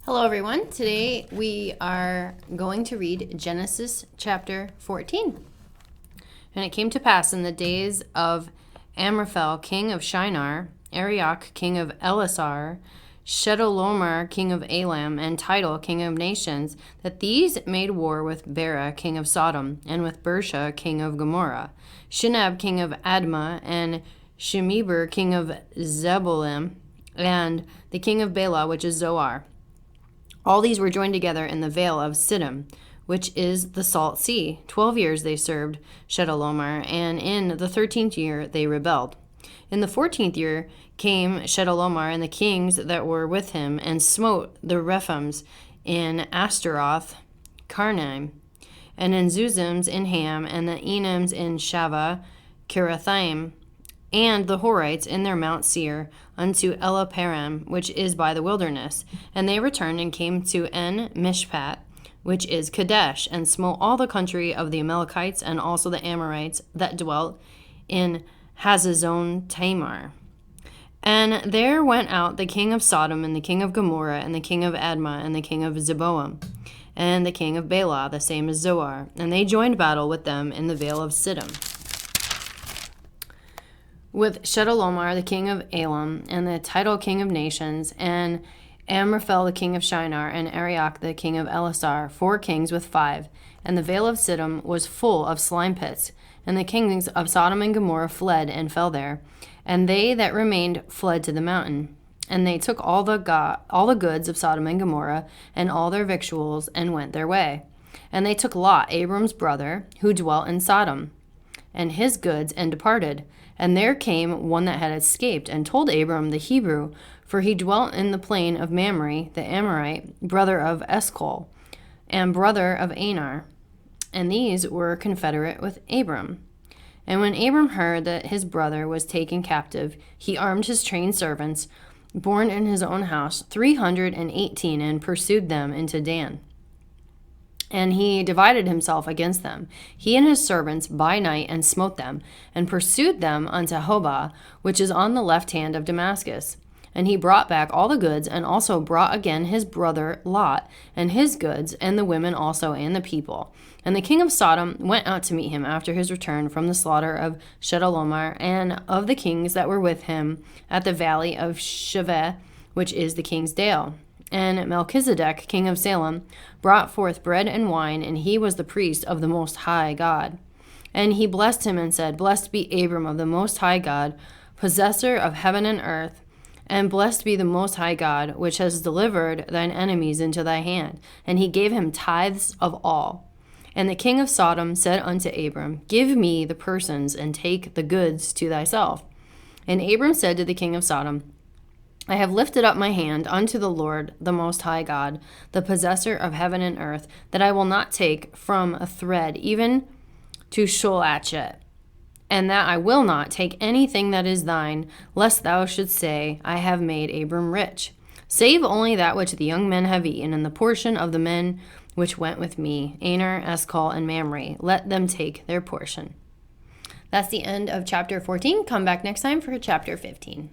Hello, everyone. Today we are going to read Genesis chapter 14. And it came to pass in the days of Amraphel, king of Shinar, Arioch, king of Elasar, Chedorlaomer, king of Elam, and Tidal, king of nations, that these made war with Bera, king of Sodom, and with Bersha, king of Gomorrah, Shinab, king of Admah, and Shemeber, king of Zeboim, and the king of Bela, which is Zoar. All these were joined together in the vale of Siddim, which is the Salt Sea. 12 years they served Chedorlaomer, and in the 13th year they rebelled. In the 14th year came Chedorlaomer and the kings that were with him, and smote the Rephaims in Astaroth, Karnaim, and in Zuzims in Ham, and the Enims in Shaveh, Kirathaim, and the Horites in their Mount Seir, unto Elaparam, which is by the wilderness. And they returned and came to En Mishpat, which is Kadesh, and smote all the country of the Amalekites, and also the Amorites that dwelt in Hazazon Tamar. And there went out the king of Sodom, and the king of Gomorrah, and the king of Admah, and the king of Zeboim, and the king of Bela, the same as Zoar. And they joined battle with them in the vale of Siddim, with Chedorlaomer, the king of Elam, and the Tidal, king of nations, and Amraphel, the king of Shinar, and Arioch, the king of Elasar, 4 kings with 5. And the vale of Siddim was full of slime pits. And the kings of Sodom and Gomorrah fled and fell there. And they that remained fled to the mountain. And they took all the goods of Sodom and Gomorrah, and all their victuals, and went their way. And they took Lot, Abram's brother, who dwelt in Sodom, and his goods, and departed. And there came one that had escaped, and told Abram the Hebrew, for he dwelt in the plain of Mamre, the Amorite, brother of Eshcol, and brother of Anar. And these were confederate with Abram. And when Abram heard that his brother was taken captive, he armed his trained servants, born in his own house, 318, and pursued them into Dan. And he divided himself against them, he and his servants, by night, and smote them, and pursued them unto Hobah, which is on the left hand of Damascus. And he brought back all the goods, and also brought again his brother Lot, and his goods, and the women also, and the people. And the king of Sodom went out to meet him after his return from the slaughter of Chedorlaomer, and of the kings that were with him at the valley of Shaveh, which is the king's dale. And Melchizedek, king of Salem, brought forth bread and wine, and he was the priest of the Most High God. And he blessed him and said, Blessed be Abram of the Most High God, possessor of heaven and earth, and blessed be the Most High God, which has delivered thine enemies into thy hand. And he gave him tithes of all. And the king of Sodom said unto Abram, Give me the persons, and take the goods to thyself. And Abram said to the king of Sodom, I have lifted up my hand unto the Lord, the Most High God, the possessor of heaven and earth, that I will not take from a thread even to Sholachet, and that I will not take anything that is thine, lest thou shouldst say, I have made Abram rich. Save only that which the young men have eaten, and the portion of the men which went with me, Anar, Eshcol, and Mamre. Let them take their portion. That's the end of chapter 14. Come back next time for chapter 15.